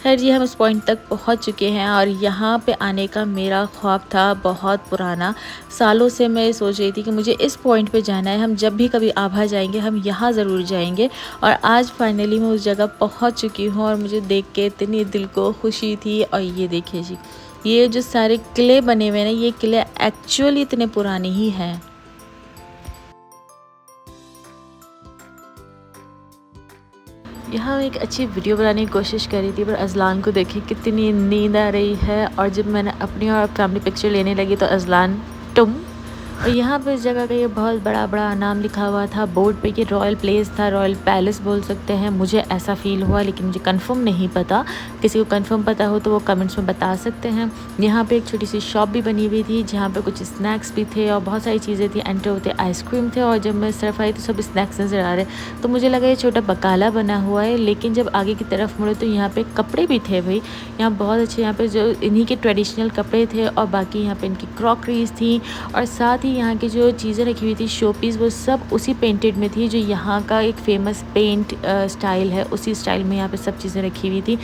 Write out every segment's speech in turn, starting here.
खैर जी हम इस पॉइंट तक पहुंच चुके हैं और यहाँ पे आने का मेरा ख्वाब था बहुत पुराना। सालों से मैं सोच रही थी कि मुझे इस पॉइंट पे जाना है, हम जब भी कभी आभा जाएंगे हम यहाँ ज़रूर जाएंगे। और आज फाइनली मैं उस जगह पहुँच चुकी हूँ और मुझे देख के इतनी दिल को खुशी थी। और ये देखिए जी, ये जो सारे किले बने हुए हैं ना, ये किले एक्चुअली इतने पुराने ही हैं। यहाँ एक अच्छी वीडियो बनाने की कोशिश करी थी, पर अज़लान को देखिए कितनी नींद आ रही है। और जब मैंने अपनी और फैमिली पिक्चर लेने लगी तो अज़लान टुम। और यहाँ पे इस जगह का ये बहुत बड़ा नाम लिखा हुआ था बोर्ड पे कि रॉयल प्लेस था, रॉयल पैलेस बोल सकते हैं, मुझे ऐसा फ़ील हुआ, लेकिन मुझे कंफर्म नहीं पता। किसी को कंफर्म पता हो तो वो कमेंट्स में बता सकते हैं। यहाँ पे एक छोटी सी शॉप भी बनी हुई थी जहाँ पे कुछ स्नैक्स भी थे और बहुत सारी चीज़ें थी। एंटर होते आइसक्रीम थे और जब मैं इस तरफ आई तो सब स्नैक्स नज़र आ रहे, तो मुझे लगा ये छोटा बकाला बना हुआ है। लेकिन जब आगे की तरफ मुड़े तो यहाँ पे कपड़े भी थे भाई, यहाँ बहुत अच्छे, यहाँ पे जो इन्हीं के ट्रेडिशनल कपड़े थे और बाकी यहाँ पे इनकी क्रॉकरीज थी। और साथ ही यहाँ की जो चीज़ें रखी हुई थी शो पीस, वो सब उसी पेंटेड में थी जो यहाँ का एक फ़ेमस पेंट स्टाइल है, उसी स्टाइल में यहाँ पे सब चीज़ें रखी हुई थी।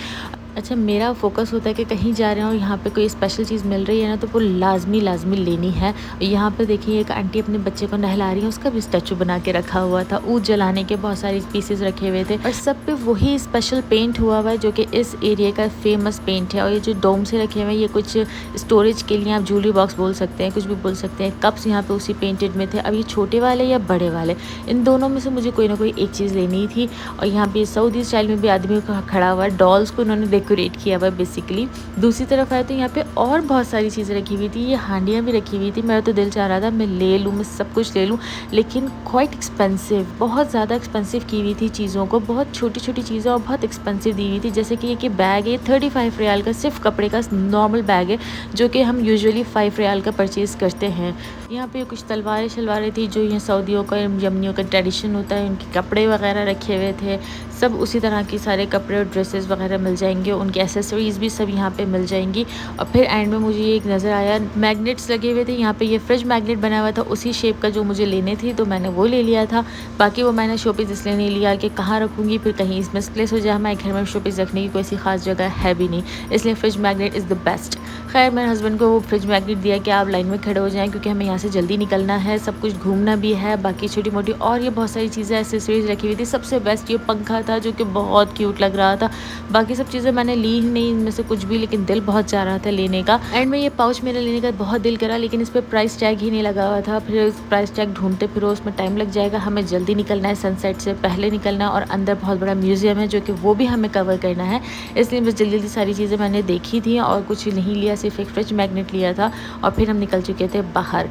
अच्छा, मेरा फ़ोकस होता है कि कहीं जा रहे हो यहाँ पे कोई स्पेशल चीज़ मिल रही है ना, तो वो लाजमी लेनी है। यहाँ पे देखिए एक आंटी अपने बच्चे को नहला रही है, उसका भी स्टैचू बना के रखा हुआ था। ऊद जलाने के बहुत सारे पीसेस रखे हुए थे और सब पे वही स्पेशल पेंट हुआ हुआ है जो कि इस एरिया का फेमस पेंट है। और ये जो डोम से रखे हुए हैं, ये कुछ स्टोरेज के लिए, आप ज्वेलरी बॉक्स बोल सकते हैं, कुछ भी बोल सकते हैं। कप्स यहाँ पे उसी पेंटेड में थे। अब ये छोटे वाले या बड़े वाले, इन दोनों में से मुझे कोई ना कोई एक चीज़ लेनी थी। और यहाँ पे सऊदी स्टाइल में भी आदमी खड़ा हुआ है, डॉल्स को उन्होंने डेकोरेट किया हुआ है बेसिकली। दूसरी तरफ आए तो यहाँ पे और बहुत सारी चीज़ें रखी हुई थी, ये हांडियाँ भी रखी हुई थी। मेरा तो दिल चाह रहा था मैं ले लूँ, मैं सब कुछ ले लूँ, लेकिन क्वाइट एक्सपेंसिव, बहुत ज़्यादा एक्सपेंसिव की हुई थी चीज़ों को। बहुत छोटी छोटी चीज़ें और बहुत एक्सपेंसिव दी हुई थी। जैसे कि ये कि बैग है 35 रियाल का, सिर्फ कपड़े का नॉर्मल बैग है जो कि हम यूजुअली 5 रियाल का परचेज़ करते हैं। यहाँ पे कुछ तलवारें शलवारें थी जो यहाँ सऊदियों का, यमनियों का ट्रेडिशन होता है, उनके कपड़े वगैरह रखे हुए थे। सब उसी तरह की सारे कपड़े और ड्रेसेस वगैरह मिल जाएंगे, उनके एसेसरीज़ भी सब यहाँ पे मिल जाएंगी। और फिर एंड में मुझे ये एक नज़र आया, मैग्नेट्स लगे हुए थे यहाँ पे, ये फ्रिज मैग्नेट बना हुआ था उसी शेप का जो मुझे लेने थे, तो मैंने वो ले लिया था। बाकी वो मैंने शोपीस इसलिए नहीं लिया कि कहाँ रखूँगी, फिर कहीं इसमें मिसप्लेस हो जाए। हमारे घर में शोपीस रखने की कोई ऐसी खास जगह है भी नहीं, इसलिए fridge magnet is the best. खैर मेरे हस्बैंड को वो फ्रिज मैग्नेट दिया कि आप लाइन में खड़े हो जाएं, क्योंकि हमें यहाँ से जल्दी निकलना है, सब कुछ घूमना भी है। बाकी छोटी मोटी और ये बहुत सारी चीज़ें एसेसरीज रखी हुई थी। सबसे बेस्ट ये पंखा था जो कि बहुत क्यूट लग रहा था। बाकी सब चीज़ें मैंने ली ही नहीं इनमें से कुछ भी, लेकिन दिल बहुत चाह रहा था लेने का। एंड में ये पाउच मेरे लेने का बहुत दिल करा, लेकिन इस पर प्राइस टैग ही नहीं लगा हुआ था। फिर प्राइस टैग ढूंढते फिर उसमें टाइम लग जाएगा, हमें जल्दी निकलना है, सनसेट से पहले निकलना है। और अंदर बहुत बड़ा म्यूज़ियम है जो कि वो भी हमें कवर करना है, इसलिए बस जल्दी जल्दी सारी चीज़ें मैंने देखी थी और कुछ नहीं लिया, सिर्फ एक फ्रिज मैग्नेट लिया था। और फिर हम निकल चुके थे बाहर।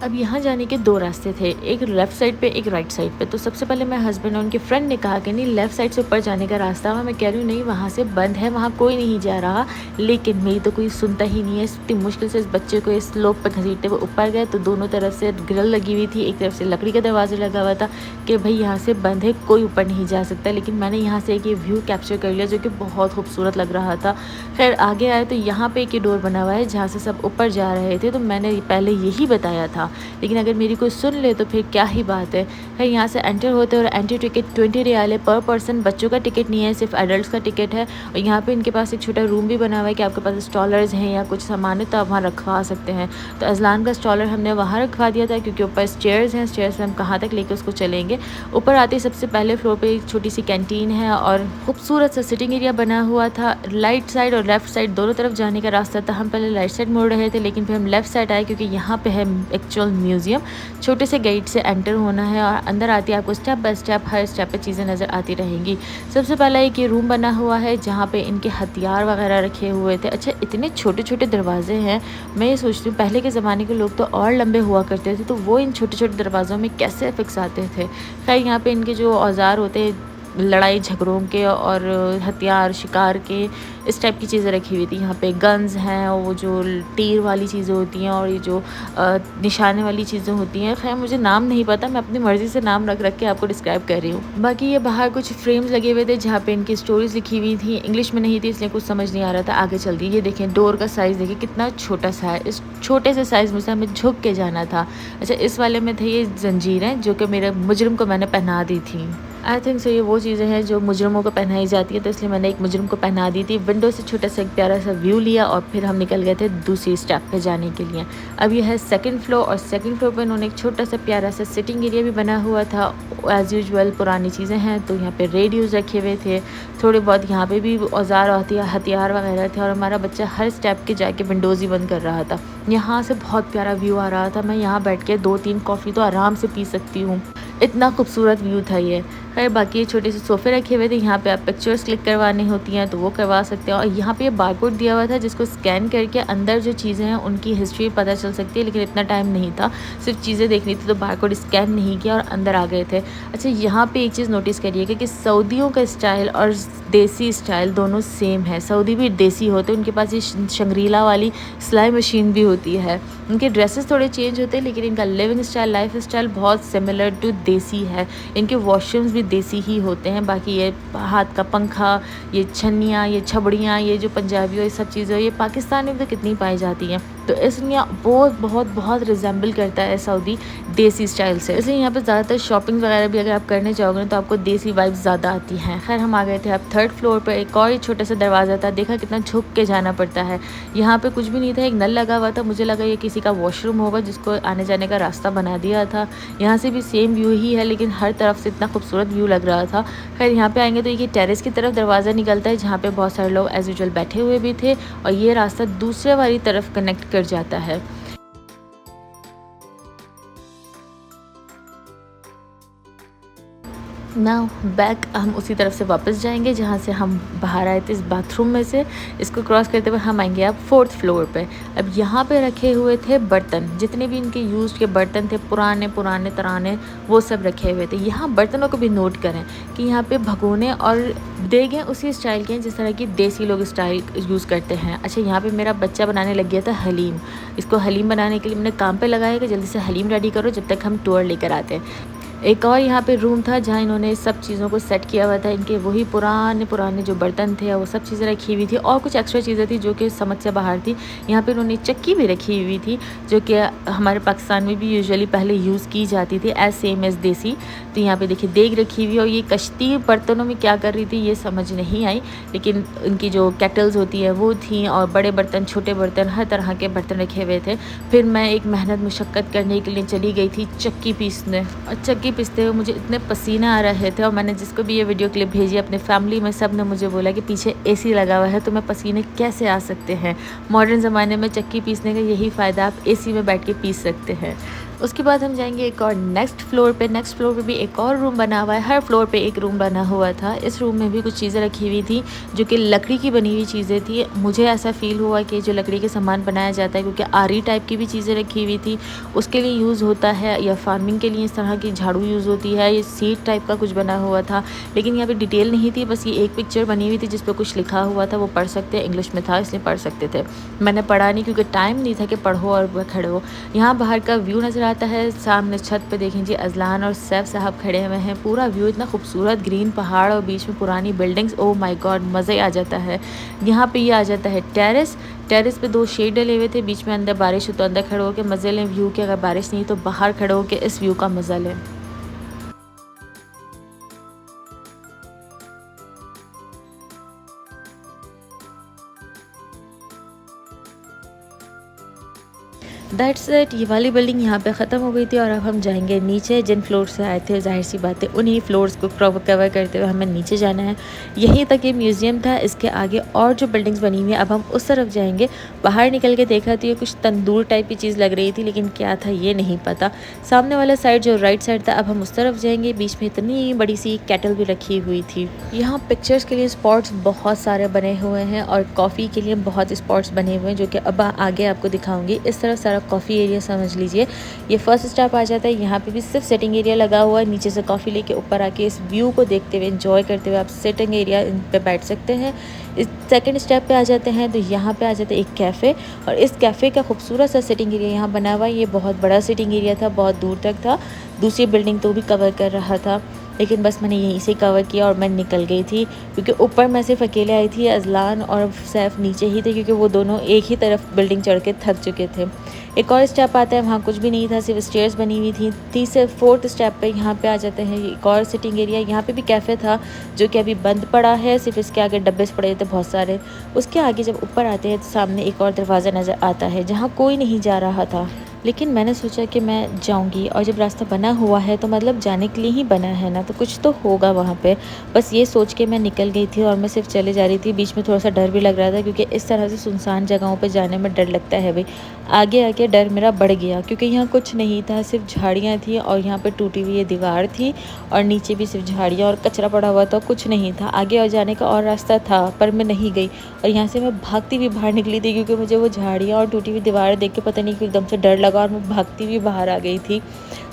अब यहाँ जाने के दो रास्ते थे, एक लेफ़्ट साइड पे, एक राइट साइड पे। तो सबसे पहले मेरे हस्बैंड और उनके फ्रेंड ने कहा कि नहीं लेफ़्ट साइड से ऊपर जाने का रास्ता है। मैं कह रही हूँ नहीं, वहाँ से बंद है, वहाँ कोई नहीं जा रहा। लेकिन मेरी तो कोई सुनता ही नहीं है। इतनी मुश्किल से इस बच्चे को इस स्लोप पर घसीटते हुए ऊपर गए तो दोनों तरफ से ग्रिल लगी हुई थी, एक तरफ से लकड़ी का दरवाज़ा लगा हुआ था कि भाई यहाँ से बंद है, कोई ऊपर नहीं जा सकता। लेकिन मैंने यहाँ से एक ये व्यू कैप्चर कर लिया जो कि बहुत खूबसूरत लग रहा था। खैर आगे आए तो यहाँ पे एक ये डोर बना हुआ है जहाँ से सब ऊपर जा रहे थे, तो मैंने पहले यही बताया था, लेकिन अगर मेरी कोई सुन ले तो फिर क्या ही बात है। खैर यहाँ से एंटर होते और एंट्री टिकट 20 रियाल है पर पर्सन, बच्चों का टिकट नहीं है, सिर्फ एडल्ट्स का टिकट है। और यहाँ पे इनके पास एक छोटा रूम भी बना हुआ है कि आपके पास स्टॉलर्स हैं या कुछ सामान है तो आप वहाँ रखवा सकते हैं। तो अज़लान का स्टॉलर हमने वहाँ रखवा दिया था क्योंकि ऊपर स्टेयर्स हैं, स्टेयर्स में हम कहाँ तक लेके उसको चलेंगे। ऊपर आते ही सबसे पहले फ्लोर पर एक छोटी सी कैंटीन है और खूबसूरत सा सिटिंग एरिया बना हुआ था। राइट साइड और लेफ्ट साइड दोनों तरफ जाने का रास्ता था। हम पहले राइट साइड मुड़ रहे थे, लेकिन फिर हम लेफ्ट साइड आए क्योंकि यहाँ पे है एक्चुअल म्यूज़ियम। छोटे से गेट से एंटर होना है और अंदर आती है आपको step by step her step पे चीज़ें नज़र आती रहेंगी। सबसे पहला एक ये रूम बना हुआ है जहाँ पे इनके हथियार वगैरह रखे हुए थे। अच्छा, इतने छोटे छोटे दरवाजे हैं, मैं ये सोचती हूँ पहले के ज़माने के लोग तो और लंबे हुआ करते थे, तो वो इन छोटे छोटे दरवाज़ों में कैसे फिक्स आते थे। खैर यहाँ पे इनके जो औजार होते हैं लड़ाई झगड़ों के और हथियार शिकार के, इस टाइप की चीज़ें रखी हुई थी। यहाँ पे गन्स हैं और वो जो तीर वाली चीज़ें होती हैं और ये जो निशाने वाली चीज़ें होती हैं, खैर मुझे नाम नहीं पता, मैं अपनी मर्ज़ी से नाम रख रख के आपको डिस्क्राइब कर रही हूँ। बाकी ये बाहर कुछ फ्रेम्स लगे हुए थे जहाँ पे इनकी स्टोरीज़ लिखी हुई थी, इंग्लिश में नहीं थी इसलिए कुछ समझ नहीं आ रहा था। आगे चल के ये देखें डोर का साइज़ देखिए कितना छोटा सा है, इस छोटे से साइज़ में से हमें झुक के जाना था। अच्छा, इस वाले में थे ये ज़ंजीरें जो कि मेरे मुजरिम को मैंने पहना दी थी। आई थिंक सो ये वो चीज़ें हैं जो मुजरिमों को पहनाई जाती है, तो इसलिए मैंने एक मुजरिम को पहना दी थी। विंडो से छोटा सा एक प्यारा सा व्यू लिया और फिर हम निकल गए थे दूसरी स्टेप पे जाने के लिए। अब ये है सेकंड फ्लोर और सेकंड फ्लोर पे उन्होंने एक छोटा सा प्यारा सा सिटिंग एरिया भी बना हुआ था। एज़ यूजुअल पुरानी चीज़ें हैं तो यहाँ पे रेडियोज़ रखे हुए थे, थोड़े बहुत यहाँ पे भी औज़ार हथियार वगैरह थे और हमारा बच्चा हर स्टेप के जाके विंडोज़ ही बंद कर रहा था। यहाँ से बहुत प्यारा व्यू आ रहा था, मैं यहाँ बैठ के 2-3 कॉफ़ी तो आराम से पी सकती हूँ, इतना खूबसूरत व्यू था ये। खैर बाकी छोटे से सोफ़े रखे हुए थे, यहाँ पे आप पिक्चर्स क्लिक करवानी होती हैं तो वो करवा सकते हैं और यहाँ पे ये बारकोड दिया हुआ था जिसको स्कैन करके अंदर जो चीज़ें हैं उनकी हिस्ट्री पता चल सकती है, लेकिन इतना टाइम नहीं था, सिर्फ चीज़ें देखनी थी तो बारकोड स्कैन नहीं किया और अंदर आ गए थे। अच्छा, यहाँ पे एक चीज़ नोटिस करिएगा कि सऊदियों का स्टाइल और देसी स्टाइल दोनों सेम है। सऊदी भी देसी होते हैं, उनके पास ये शंग्रीला वाली सिलाई मशीन भी होती है। उनके ड्रेसेस थोड़े चेंज होते हैं लेकिन इनका लिविंग स्टाइल, लाइफ स्टाइल बहुत सिमिलर टू देसी है। इनके वॉशरूम्स भी देसी ही होते हैं। बाकी ये हाथ का पंखा, ये छन्नियाँ, ये छबड़ियाँ, ये जो पंजाबी और ये सब चीज़ें ये पाकिस्तान में तो कितनी पाई जाती हैं, तो इसलिए बहुत रिजेंबल करता है सऊदी देसी स्टाइल से। इसलिए यहाँ पे ज़्यादातर शॉपिंग वगैरह भी अगर आप करने जाओगे ना तो आपको देसी वाइब्स ज़्यादा आती हैं। खैर हम आ गए थे अब थर्ड फ्लोर पर, एक और छोटा सा दरवाज़ा था, देखा कितना झुक के जाना पड़ता है। यहाँ पे कुछ भी नहीं था, एक नल लगा हुआ था, मुझे लगा ये किसी का वॉशरूम होगा जिसको आने जाने का रास्ता बना दिया था। यहाँ से भी सेम व्यू ही है लेकिन हर तरफ से इतना खूबसूरत व्यू लग रहा था। खैर यहाँ पे आएंगे तो ये टेरेस की तरफ दरवाज़ा निकलता है जहाँ पे बहुत सारे लोग एज यूजुअल बैठे हुए भी थे और ये रास्ता दूसरे वाली तरफ कनेक्ट कर जाता है। नाउ बैक हम उसी तरफ से वापस जाएंगे जहाँ से हम बाहर आए थे, इस बाथरूम में से। इसको क्रॉस करते हुए हम आएंगे अब फोर्थ फ्लोर पे। अब यहाँ पे रखे हुए थे बर्तन, जितने भी इनके यूज़ के बर्तन थे पुराने तराने, वो सब रखे हुए थे। यहाँ बर्तनों को भी नोट करें कि यहाँ पे भगोने और देगें उसी स्टाइल के हैं जिस तरह की देसी लोग स्टाइल यूज़ करते हैं। अच्छा, यहाँ पर मेरा बच्चा बनाने लग गया था हलीम। इसको हलीम बनाने के लिए मैंने काम पर लगाया कि जल्दी से हलीम रेडी करो जब तक हम टूर लेकर आते हैं। एक और यहाँ पे रूम था जहाँ इन्होंने सब चीज़ों को सेट किया हुआ था। इनके वही पुराने जो बर्तन थे वो सब चीज़ें रखी हुई थी और कुछ एक्स्ट्रा चीज़ें थी जो कि समझ से बाहर थी। यहाँ पे इन्होंने चक्की भी रखी हुई थी जो कि हमारे पाकिस्तान में भी यूजुअली पहले यूज़ की जाती थी एज सेम एज़ देसी। तो यहाँ पे देखिए देग रखी हुई और ये कश्ती बर्तनों में क्या कर रही थी ये समझ नहीं आई, लेकिन इनकी जो केटल्स होती है वो थी और बड़े बर्तन, छोटे बर्तन, हर तरह के बर्तन रखे हुए थे। फिर मैं एक मेहनत मुशक्क़त करने के लिए चली गई थी चक्की पीसने, और चक्की पीसते हुए मुझे इतने पसीने आ रहे थे और मैंने जिसको भी ये वीडियो क्लिप भेजी अपने फैमिली में, सब ने मुझे बोला कि पीछे एसी लगा हुआ है तो मैं पसीने कैसे आ सकते हैं। मॉडर्न ज़माने में चक्की पीसने का यही फ़ायदा, आप एसी में बैठ के पीस सकते हैं। उसके बाद हम जाएंगे एक और नेक्स्ट फ्लोर पे भी एक और रूम बना हुआ है। हर फ्लोर पे एक रूम बना हुआ था। इस रूम में भी कुछ चीज़ें रखी हुई थी जो कि लकड़ी की बनी हुई चीज़ें थी। मुझे ऐसा फ़ील हुआ कि जो लकड़ी के सामान बनाया जाता है, क्योंकि आरी टाइप की भी चीज़ें रखी हुई थी, उसके लिए यूज़ होता है, या फार्मिंग के लिए इस तरह की झाड़ू यूज़ होती है। ये सीट टाइप का कुछ बना हुआ था लेकिन यहाँ पर डिटेल नहीं थी, बस ये एक पिक्चर बनी हुई थी जिस पर कुछ लिखा हुआ था, वो पढ़ सकते हैं, इंग्लिश में था इसलिए पढ़ सकते थे। मैंने पढ़ा नहीं क्योंकि टाइम नहीं था कि पढ़ो और खड़े हो। यहाँ बाहर का व्यू नज़र आता है, सामने छत पे देखें जी अजलान और सैफ साहब खड़े हुए हैं। पूरा व्यू इतना खूबसूरत, ग्रीन पहाड़ और बीच में पुरानी बिल्डिंग्स, ओ माय गॉड मज़ा ही आ जाता है। यहाँ पे ये आ जाता है टेरेस पे 2 शेड डले हुए थे, बीच में अंदर बारिश हो तो अंदर खड़े होकर मज़े लें व्यू के, अगर बारिश नहीं तो बाहर खड़े होकर इस व्यू का मज़ा लें। दैट्स इट, ये वाली बिल्डिंग यहाँ पे ख़त्म हो गई थी और अब हम जाएंगे नीचे। जिन फ्लोर से आए थे जाहिर सी बात है उन्हीं फ्लोर्स को कवर करते हुए हमें नीचे जाना है। यहीं तक ये म्यूज़ियम था, इसके आगे और जो बिल्डिंग्स बनी हुई है अब हम उस तरफ जाएंगे। बाहर निकल के देखा तो ये कुछ तंदूर टाइप की चीज़ लग रही थी लेकिन क्या था ये नहीं पता। सामने वाला साइड जो राइट साइड था अब हम उस तरफ जाएंगे। बीच में इतनी बड़ी सी केटल भी रखी हुई थी। यहाँ पिक्चर्स के लिए स्पॉट्स बहुत सारे बने हुए हैं और कॉफ़ी के लिए बहुत स्पॉट्स बने हुए हैं जो कि अब आगे आपको दिखाऊंगी। इस तरफ सारा सारा कॉफ़ी एरिया समझ लीजिए। ये फर्स्ट स्टॉप आ जाता है, यहाँ पे भी सिर्फ सिटिंग एरिया लगा हुआ है। नीचे से कॉफ़ी लेके ऊपर आके इस व्यू को देखते हुए एंजॉय करते हुए आप सिटिंग एरिया इन पे बैठ सकते हैं। इस सेकंड स्टेप पे आ जाते हैं तो यहाँ पे आ जाता है एक कैफ़े, और इस कैफ़े का खूबसूरत सा सिटिंग एरिया यहाँ बना हुआ है। ये बहुत बड़ा सिटिंग एरिया था, बहुत दूर तक था, दूसरी बिल्डिंग तो भी कवर कर रहा था, लेकिन बस मैंने यहीं से कवर किया और मैं निकल गई थी, क्योंकि ऊपर मैं सिर्फ अकेले आई थी, अज़लान और सैफ नीचे ही थे, क्योंकि वो दोनों एक ही तरफ बिल्डिंग चढ़ के थक चुके थे। एक और स्टेप आता है, वहाँ कुछ भी नहीं था, सिर्फ स्टेयर्स बनी हुई थी। तीसरे फोर्थ स्टेप पे यहाँ पे आ जाते हैं एक और सिटिंग एरिया। यहाँ पे भी कैफ़े था जो कि अभी बंद पड़ा है, सिर्फ इसके आगे डब्बे पड़े थे बहुत सारे। उसके आगे जब ऊपर आते हैं तो सामने एक और दरवाज़ा नज़र आता है जहाँ कोई नहीं जा रहा था, लेकिन मैंने सोचा कि मैं जाऊंगी, और जब रास्ता बना हुआ है तो मतलब जाने के लिए ही बना है ना, तो कुछ तो होगा वहाँ पे। बस ये सोच के मैं निकल गई थी और मैं सिर्फ चले जा रही थी। बीच में थोड़ा सा डर भी लग रहा था, क्योंकि इस तरह से सुनसान जगहों पे जाने में डर लगता है भाई। आगे आगे डर मेरा बढ़ गया, क्योंकि यहाँ कुछ नहीं था, सिर्फ झाड़ियाँ थी और यहाँ पर टूटी हुई दीवार थी, और नीचे भी सिर्फ झाड़ियाँ और कचरा पड़ा हुआ था, कुछ नहीं था। आगे और जाने का और रास्ता था पर मैं नहीं गई, और यहाँ से मैं भागती भी बाहर निकली थी, क्योंकि मुझे वो झाड़ियाँ और टूटी हुई दीवार देख के पता नहीं क्यों एकदम से डर लगा और मैं भागती हुई बाहर आ गई थी।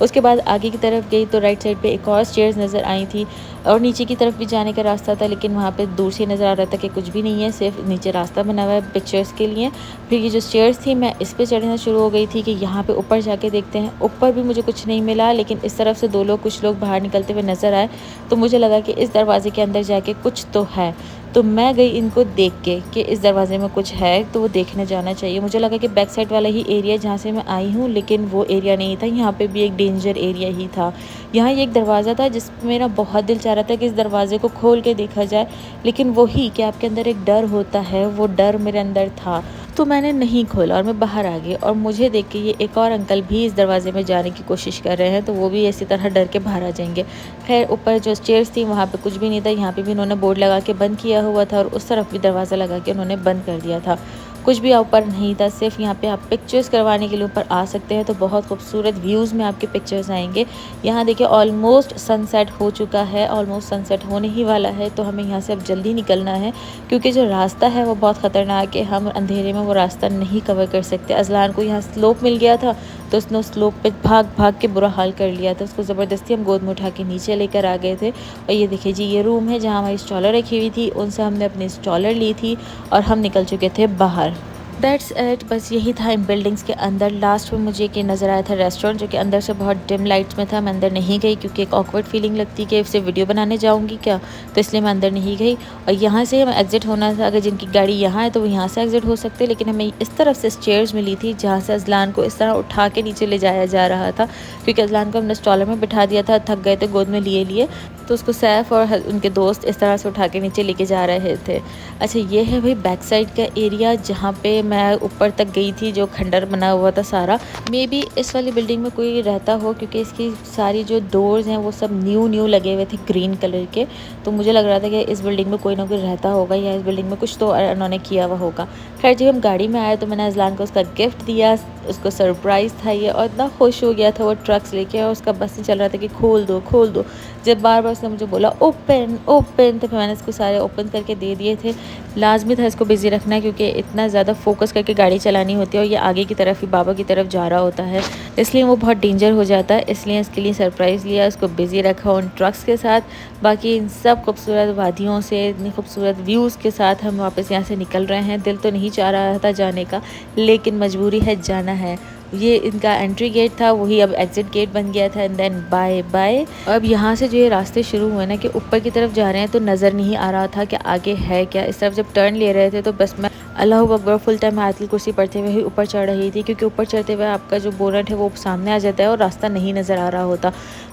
उसके बाद आगे की तरफ गई तो राइट साइड पे एक और स्टेयर्स नज़र आई थी, और नीचे की तरफ भी जाने का रास्ता था, लेकिन वहाँ पे दूर से नज़र आ रहा था कि कुछ भी नहीं है, सिर्फ नीचे रास्ता बना हुआ है पिक्चर्स के लिए। फिर ये जो स्टेयर्स थी मैं इस पे चढ़ना शुरू हो गई थी कि यहाँ पे ऊपर जाके देखते हैं। ऊपर भी मुझे कुछ नहीं मिला, लेकिन इस तरफ से कुछ लोग बाहर निकलते हुए नज़र आए, तो मुझे लगा कि इस दरवाजे के अंदर जाके कुछ तो है। तो मैं गई इनको देख के कि इस दरवाजे में कुछ है, तो वो देखने जाना चाहिए। मुझे लगा कि बैक साइड वाला ही एरिया जहाँ से मैं आई हूँ, लेकिन वो एरिया नहीं था, यहाँ पे भी एक डेंजर एरिया ही था। यहाँ ये एक दरवाज़ा था जिसमें मेरा बहुत दिल चाह रहा था कि इस दरवाजे को खोल के देखा जाए, लेकिन वही कि आपके अंदर एक डर होता है, वो डर मेरे अंदर था, तो मैंने नहीं खोला और मैं बाहर आ गई। और मुझे देख के ये एक और अंकल भी इस दरवाजे में जाने की कोशिश कर रहे हैं, तो वो भी इसी तरह डर के बाहर आ जाएंगे। खैर ऊपर जो स्टेयर्स थी वहाँ पे कुछ भी नहीं था, यहाँ पे भी उन्होंने बोर्ड लगा के बंद किया हुआ था, और उस तरफ भी दरवाज़ा लगा के उन्होंने बंद कर दिया था। कुछ भी ऊपर नहीं था, सिर्फ यहाँ पे आप पिक्चर्स करवाने के लिए ऊपर आ सकते हैं, तो बहुत खूबसूरत व्यूज़ में आपके पिक्चर्स आएंगे। यहाँ देखिए ऑलमोस्ट सनसेट हो चुका है, ऑलमोस्ट सनसेट होने ही वाला है, तो हमें यहाँ से अब जल्दी निकलना है, क्योंकि जो रास्ता है वो बहुत ख़तरनाक है, हम अंधेरे में वो रास्ता नहीं कवर कर सकते। अज़लान को यहाँ स्लोप मिल गया था, तो उसने उस स्लोप पे भाग भाग के बुरा हाल कर लिया था। उसको ज़बरदस्ती हम गोद में उठा के नीचे लेकर आ गए थे। और ये देखिए जी, ये रूम है जहाँ हमारी स्टॉलर रखी हुई थी, उनसे हमने अपनी स्टॉलर ली थी और हम निकल चुके थे बाहर। दैट्स इट, बस यही था इन बिल्डिंग्स के अंदर। लास्ट में मुझे एक नज़र आया था रेस्टोरेंट, जो कि अंदर से बहुत डिम लाइट्स में था। मैं अंदर नहीं गई, क्योंकि एक ऑकवर्ड फीलिंग लगती कि इससे वीडियो बनाने जाऊंगी क्या, तो इसलिए मैं अंदर नहीं गई। और यहाँ से हमें एग्जिट होना था, अगर जिनकी गाड़ी यहाँ है तो वो यहाँ से एग्जिट हो सकते, लेकिन हमें इस तरफ से स्टेयर्स मिली थी, जहाँ से अज़लान को इस तरह उठा के नीचे ले जाया जा रहा था, क्योंकि अज़लान को हमने स्टॉलर में बिठा दिया था, थक गए थे गोद में लिए लिए, तो उसको सैफ और उनके दोस्त इस तरह से उठा के नीचे लेके जा रहे थे। अच्छा, ये है भाई बैक साइड का एरिया, जहाँ पे मैं ऊपर तक गई थी, जो खंडर बना हुआ था सारा। मे बी इस वाली बिल्डिंग में कोई रहता हो, क्योंकि इसकी सारी जो डोर्स हैं वो सब न्यू लगे हुए थे ग्रीन कलर के, तो मुझे लग रहा था कि इस बिल्डिंग में कोई ना कोई रहता होगा, या इस बिल्डिंग में कुछ तो उन्होंने किया हुआ होगा। खैर जब हम गाड़ी में आए तो मैंने अज़लान को उसका गिफ्ट दिया, उसको सरप्राइज़ था ये, और इतना खुश हो गया था वो ट्रक्स लेके, और उसका बस ही चल रहा था कि खोल दो खोल दो। जब बार बार उसने मुझे बोला ओपन ओपन, तो फिर मैंने इसको सारे ओपन करके दे दिए थे। लाजमी था इसको बिज़ी रखना, क्योंकि इतना ज़्यादा फोकस करके गाड़ी चलानी होती है, और ये आगे की तरफ ही बाबा की तरफ जा रहा होता है, इसलिए वो बहुत डेंजर हो जाता है। इसलिए इसके लिए सरप्राइज़ लिया, उसको बिज़ी रखा उन ट्रक्स के साथ। बाकी इन सब खूबसूरत वादियों से, इतनी खूबसूरत व्यूज़ के साथ हम वापस यहाँ से निकल रहे हैं। दिल तो नहीं चाह रहा था जाने का, लेकिन मजबूरी है, जाना है। ये इनका एंट्री गेट था, वही अब एग्जिट गेट बन गया था। And then bye bye. अब यहाँ से जो ये रास्ते शुरू हुए ना, कि ऊपर की तरफ जा रहे हैं, तो नज़र नहीं आ रहा था कि आगे है क्या। इस तरफ जब टर्न ले रहे थे, तो बस मैं अल्लाहू अकबर फुल टाइम आयतुल कुर्सी पढ़ते हुए ही ऊपर चढ़ रही थी, क्योंकि ऊपर चढ़ते हुए आपका जो बोनट है वो सामने आ जाता है और रास्ता नहीं नज़र आ रहा होता,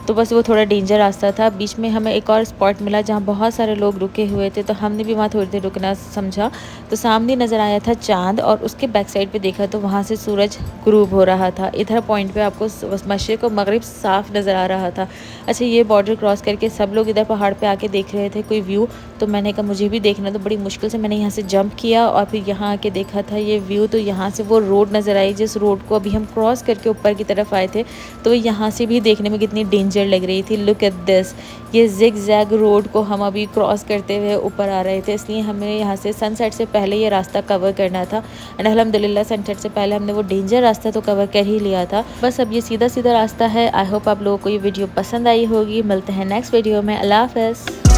तो बस वो थोड़ा डेंजर रास्ता था। बीच में हमें एक और स्पॉट मिला जहाँ बहुत सारे लोग रुके हुए थे, तो हमने भी वहाँ थोड़ी देर रुकना समझा। तो सामने नज़र आया था चाँद, और उसके बैक साइड पे देखा तो वहाँ से सूरज गुरूब हो रहा था। इधर पॉइंट पे आपको मशरिक़ और मगरिब साफ नज़र आ रहा था। अच्छा, ये बॉर्डर क्रॉस करके सब लोग इधर पहाड़ पे आके देख रहे थे कोई व्यू, तो मैंने कहा मुझे भी देखना, तो बड़ी मुश्किल से मैंने यहाँ से जंप किया और फिर यहाँ आके देखा था ये व्यू। तो यहाँ से वो रोड नज़र आई, जिस रोड को अभी हम क्रॉस करके ऊपर की तरफ आए थे, तो यहाँ से भी देखने में कितनी डेंजर डेंजर लग रही थी। लुक एट दिस, ये जिग जैग रोड को हम अभी क्रॉस करते हुए ऊपर आ रहे थे, इसलिए हमें यहाँ से सनसेट से पहले ये रास्ता कवर करना था। एंड अल्हम्दुलिल्लाह सनसेट से पहले हमने वो डेंजर रास्ता तो कवर कर ही लिया था। बस अब ये सीधा सीधा रास्ता है। आई होप आप लोगों को ये वीडियो पसंद आई होगी। मिलते हैं नेक्स्ट वीडियो में। अल्लाह हाफ़िज़।